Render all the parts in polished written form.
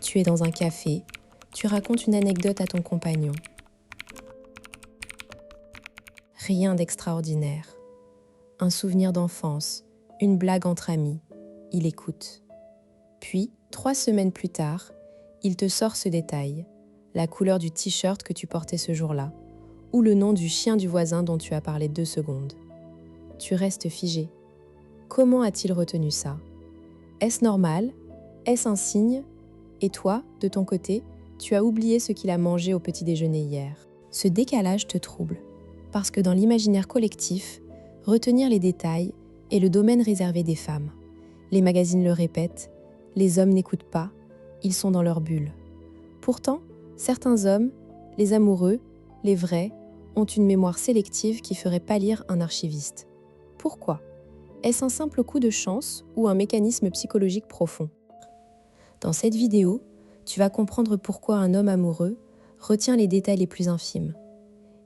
Tu es dans un café, tu racontes une anecdote à ton compagnon. Rien d'extraordinaire. Un souvenir d'enfance, une blague entre amis. Il écoute. Puis, 3 semaines plus tard, il te sort ce détail, la couleur du t-shirt que tu portais ce jour-là, ou le nom du chien du voisin dont tu as parlé 2 secondes. Tu restes figé. Comment a-t-il retenu ça? Est-ce normal? Est-ce un signe? Et toi, de ton côté, tu as oublié ce qu'il a mangé au petit déjeuner hier. Ce décalage te trouble, parce que dans l'imaginaire collectif, retenir les détails est le domaine réservé des femmes. Les magazines le répètent, les hommes n'écoutent pas, ils sont dans leur bulle. Pourtant, certains hommes, les amoureux, les vrais, ont une mémoire sélective qui ferait pâlir un archiviste. Pourquoi? Est-ce un simple coup de chance ou un mécanisme psychologique profond? Dans cette vidéo, tu vas comprendre pourquoi un homme amoureux retient les détails les plus infimes.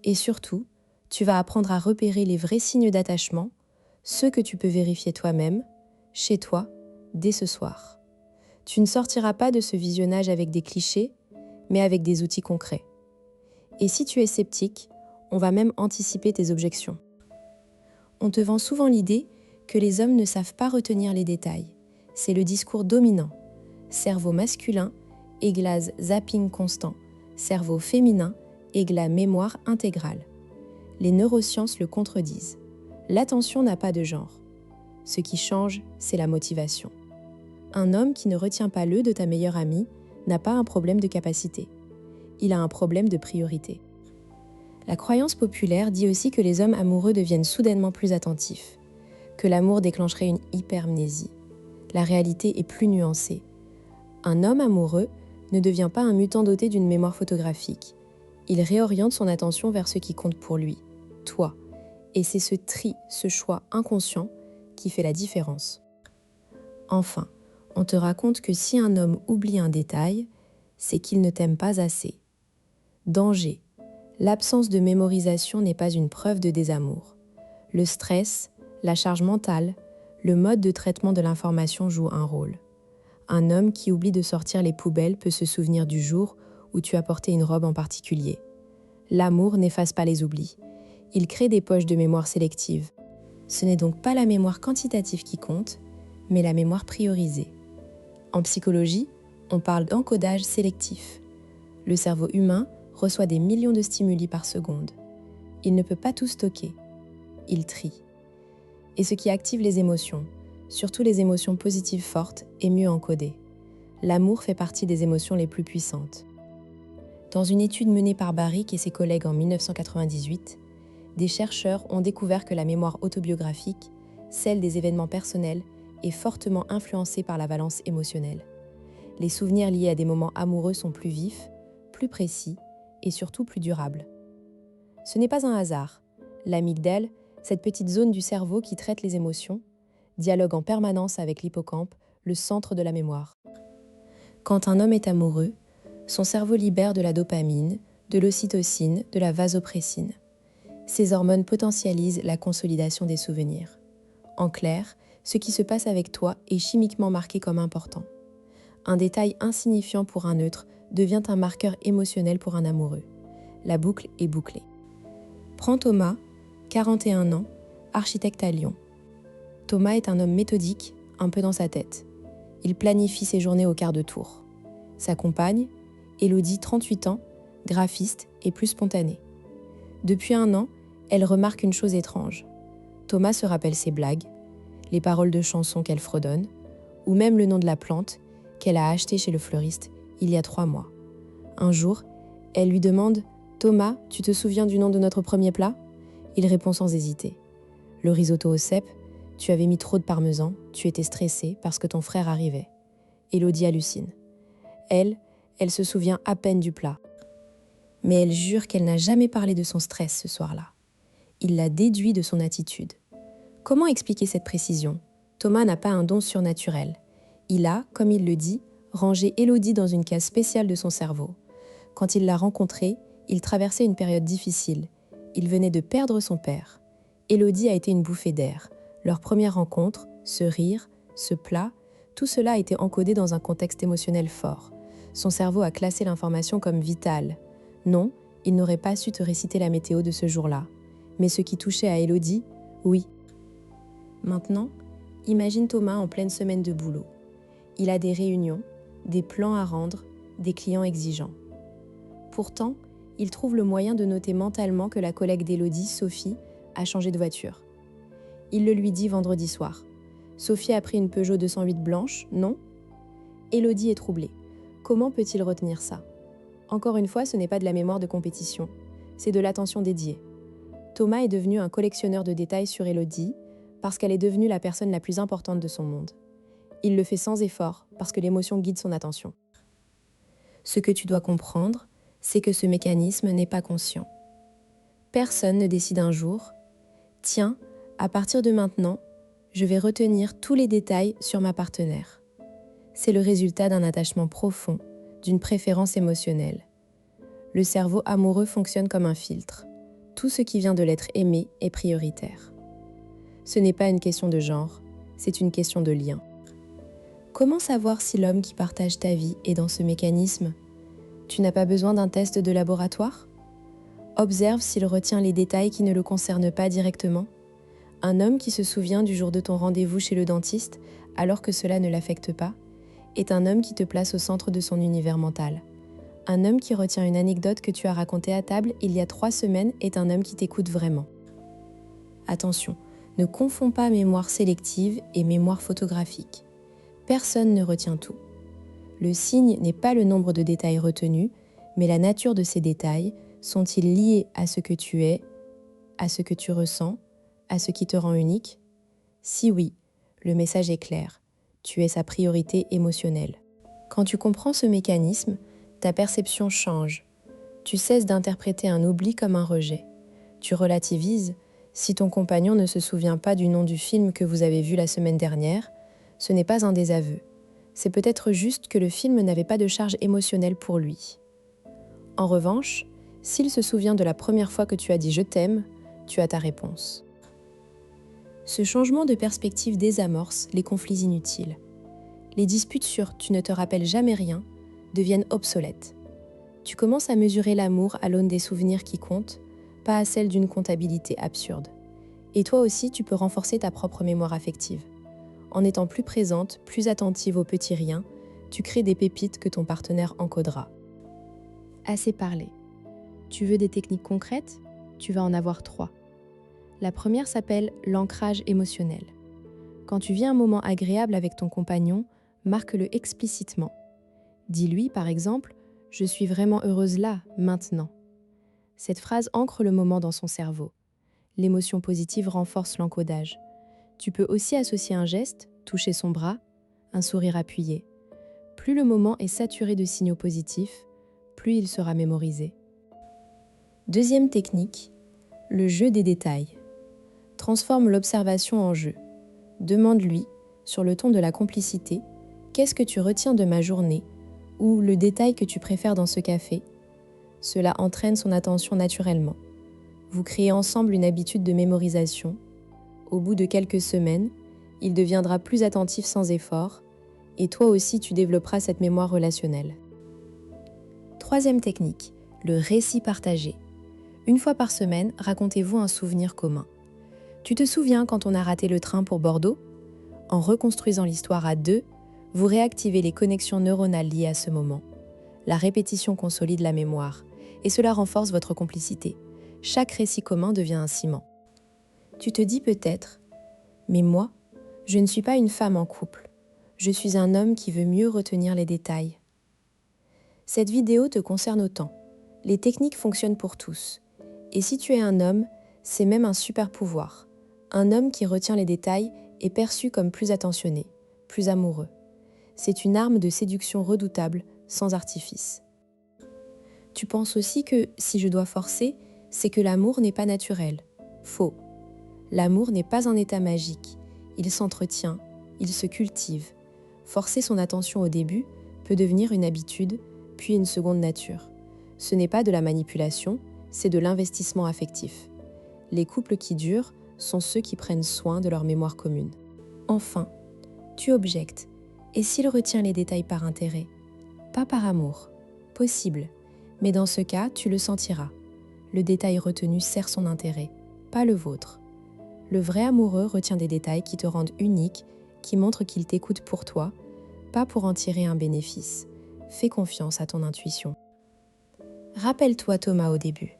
Et surtout, tu vas apprendre à repérer les vrais signes d'attachement, ceux que tu peux vérifier toi-même, chez toi, dès ce soir. Tu ne sortiras pas de ce visionnage avec des clichés, mais avec des outils concrets. Et si tu es sceptique, on va même anticiper tes objections. On te vend souvent l'idée que les hommes ne savent pas retenir les détails. C'est le discours dominant. Cerveau masculin égale zapping constant. Cerveau féminin égale mémoire intégrale. Les neurosciences le contredisent. L'attention n'a pas de genre. Ce qui change, c'est la motivation. Un homme qui ne retient pas le de ta meilleure amie n'a pas un problème de capacité. Il a un problème de priorité. La croyance populaire dit aussi que les hommes amoureux deviennent soudainement plus attentifs, que l'amour déclencherait une hypermnésie. La réalité est plus nuancée. Un homme amoureux ne devient pas un mutant doté d'une mémoire photographique. Il réoriente son attention vers ce qui compte pour lui, toi. Et c'est ce tri, ce choix inconscient qui fait la différence. Enfin, on te raconte que si un homme oublie un détail, c'est qu'il ne t'aime pas assez. Danger. L'absence de mémorisation n'est pas une preuve de désamour. Le stress, la charge mentale, le mode de traitement de l'information jouent un rôle. Un homme qui oublie de sortir les poubelles peut se souvenir du jour où tu as porté une robe en particulier. L'amour n'efface pas les oublis. Il crée des poches de mémoire sélective. Ce n'est donc pas la mémoire quantitative qui compte, mais la mémoire priorisée. En psychologie, on parle d'encodage sélectif. Le cerveau humain reçoit des millions de stimuli par seconde. Il ne peut pas tout stocker. Il trie. Et ce qui active les émotions, surtout les émotions positives fortes, est mieux encodé. L'amour fait partie des émotions les plus puissantes. Dans une étude menée par Barrick et ses collègues en 1998, des chercheurs ont découvert que la mémoire autobiographique, celle des événements personnels, est fortement influencée par la valence émotionnelle. Les souvenirs liés à des moments amoureux sont plus vifs, plus précis et surtout plus durables. Ce n'est pas un hasard. L'amygdale, cette petite zone du cerveau qui traite les émotions, dialogue en permanence avec l'hippocampe, le centre de la mémoire. Quand un homme est amoureux, son cerveau libère de la dopamine, de l'ocytocine, de la vasopressine. Ces hormones potentialisent la consolidation des souvenirs. En clair, ce qui se passe avec toi est chimiquement marqué comme important. Un détail insignifiant pour un neutre devient un marqueur émotionnel pour un amoureux. La boucle est bouclée. Prends Thomas, 41 ans, architecte à Lyon. Thomas est un homme méthodique, un peu dans sa tête. Il planifie ses journées au quart de tour. Sa compagne, Élodie, 38 ans, graphiste et plus spontanée. Depuis 1 an, elle remarque une chose étrange. Thomas se rappelle ses blagues, les paroles de chansons qu'elle fredonne, ou même le nom de la plante qu'elle a achetée chez le fleuriste il y a 3 mois. Un jour, elle lui demande « Thomas, tu te souviens du nom de notre premier plat ?» Il répond sans hésiter. « Le risotto au cèpe, tu avais mis trop de parmesan, tu étais stressée parce que ton frère arrivait. » Élodie hallucine. Elle se souvient à peine du plat. Mais elle jure qu'elle n'a jamais parlé de son stress ce soir-là. Il l'a déduit de son attitude. Comment expliquer cette précision? Thomas n'a pas un don surnaturel. Il a, comme il le dit, rangé Élodie dans une case spéciale de son cerveau. Quand il l'a rencontrée, il traversait une période difficile. Il venait de perdre son père. Élodie a été une bouffée d'air. Leur première rencontre, ce rire, ce plat, tout cela a été encodé dans un contexte émotionnel fort. Son cerveau a classé l'information comme vitale. Non, il n'aurait pas su te réciter la météo de ce jour-là. Mais ce qui touchait à Élodie, oui. Maintenant, imagine Thomas en pleine semaine de boulot. Il a des réunions, des plans à rendre, des clients exigeants. Pourtant, il trouve le moyen de noter mentalement que la collègue d'Élodie, Sophie, a changé de voiture. Il le lui dit vendredi soir. Sophie a pris une Peugeot 208 blanche, non ? Élodie est troublée. Comment peut-il retenir ça ? Encore une fois, ce n'est pas de la mémoire de compétition, c'est de l'attention dédiée. Thomas est devenu un collectionneur de détails sur Élodie parce qu'elle est devenue la personne la plus importante de son monde. Il le fait sans effort parce que l'émotion guide son attention. Ce que tu dois comprendre, c'est que ce mécanisme n'est pas conscient. Personne ne décide un jour « Tiens, à partir de maintenant, je vais retenir tous les détails sur ma partenaire. » C'est le résultat d'un attachement profond, d'une préférence émotionnelle. Le cerveau amoureux fonctionne comme un filtre. Tout ce qui vient de l'être aimé est prioritaire. Ce n'est pas une question de genre, c'est une question de lien. Comment savoir si l'homme qui partage ta vie est dans ce mécanisme ? Tu n'as pas besoin d'un test de laboratoire ? Observe s'il retient les détails qui ne le concernent pas directement. Un homme qui se souvient du jour de ton rendez-vous chez le dentiste, alors que cela ne l'affecte pas, est un homme qui te place au centre de son univers mental. Un homme qui retient une anecdote que tu as racontée à table il y a 3 semaines est un homme qui t'écoute vraiment. Attention, ne confonds pas mémoire sélective et mémoire photographique. Personne ne retient tout. Le signe n'est pas le nombre de détails retenus, mais la nature de ces détails. Sont-ils liés à ce que tu es, à ce que tu ressens, à ce qui te rend unique ? Si oui, le message est clair. Tu es sa priorité émotionnelle. Quand tu comprends ce mécanisme, ta perception change. Tu cesses d'interpréter un oubli comme un rejet. Tu relativises. Si ton compagnon ne se souvient pas du nom du film que vous avez vu la semaine dernière, ce n'est pas un désaveu. C'est peut-être juste que le film n'avait pas de charge émotionnelle pour lui. En revanche, s'il se souvient de la première fois que tu as dit « je t'aime », tu as ta réponse. Ce changement de perspective désamorce les conflits inutiles. Les disputes sur « tu ne te rappelles jamais rien » deviennent obsolètes. Tu commences à mesurer l'amour à l'aune des souvenirs qui comptent, pas à celle d'une comptabilité absurde. Et toi aussi, tu peux renforcer ta propre mémoire affective. En étant plus présente, plus attentive aux petits riens, tu crées des pépites que ton partenaire encodera. Assez parlé. Tu veux des techniques concrètes ? Tu vas en avoir 3. La première s'appelle l'ancrage émotionnel. Quand tu vis un moment agréable avec ton compagnon, marque-le explicitement. Dis-lui, par exemple, « Je suis vraiment heureuse là, maintenant ». Cette phrase ancre le moment dans son cerveau. L'émotion positive renforce l'encodage. Tu peux aussi associer un geste, toucher son bras, un sourire appuyé. Plus le moment est saturé de signaux positifs, plus il sera mémorisé. Deuxième technique, le jeu des détails. Transforme l'observation en jeu. Demande-lui, sur le ton de la complicité, « Qu'est-ce que tu retiens de ma journée ?» ou « Le détail que tu préfères dans ce café ?» Cela entraîne son attention naturellement. Vous créez ensemble une habitude de mémorisation. Au bout de quelques semaines, il deviendra plus attentif sans effort, et toi aussi tu développeras cette mémoire relationnelle. Troisième technique, le récit partagé. Une fois par semaine, racontez-vous un souvenir commun. Tu te souviens quand on a raté le train pour Bordeaux ? En reconstruisant l'histoire à 2, vous réactivez les connexions neuronales liées à ce moment. La répétition consolide la mémoire, et cela renforce votre complicité. Chaque récit commun devient un ciment. Tu te dis peut-être, mais moi, je ne suis pas une femme en couple. Je suis un homme qui veut mieux retenir les détails. Cette vidéo te concerne autant. Les techniques fonctionnent pour tous. Et si tu es un homme, c'est même un super pouvoir. Un homme qui retient les détails est perçu comme plus attentionné, plus amoureux. C'est une arme de séduction redoutable, sans artifice. Tu penses aussi que, si je dois forcer, c'est que l'amour n'est pas naturel. Faux. L'amour n'est pas un état magique. Il s'entretient, il se cultive. Forcer son attention au début peut devenir une habitude, puis une seconde nature. Ce n'est pas de la manipulation, c'est de l'investissement affectif. Les couples qui durent sont ceux qui prennent soin de leur mémoire commune. Enfin, tu objectes. Et s'il retient les détails par intérêt ? Pas par amour. Possible. Mais dans ce cas, tu le sentiras. Le détail retenu sert son intérêt, pas le vôtre. Le vrai amoureux retient des détails qui te rendent unique, qui montrent qu'il t'écoute pour toi, pas pour en tirer un bénéfice. Fais confiance à ton intuition. Rappelle-toi Thomas au début.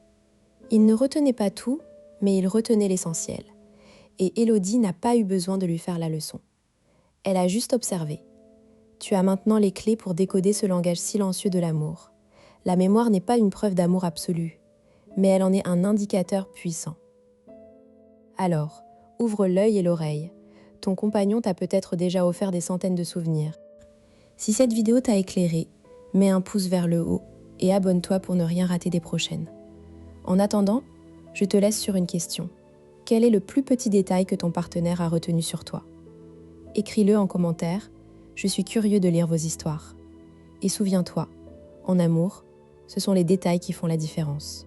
Il ne retenait pas tout, mais il retenait l'essentiel. Et Élodie n'a pas eu besoin de lui faire la leçon. Elle a juste observé. Tu as maintenant les clés pour décoder ce langage silencieux de l'amour. La mémoire n'est pas une preuve d'amour absolu, mais elle en est un indicateur puissant. Alors, ouvre l'œil et l'oreille. Ton compagnon t'a peut-être déjà offert des centaines de souvenirs. Si cette vidéo t'a éclairé, mets un pouce vers le haut et abonne-toi pour ne rien rater des prochaines. En attendant, je te laisse sur une question. Quel est le plus petit détail que ton partenaire a retenu sur toi? Écris-le en commentaire, je suis curieux de lire vos histoires. Et souviens-toi, en amour, ce sont les détails qui font la différence.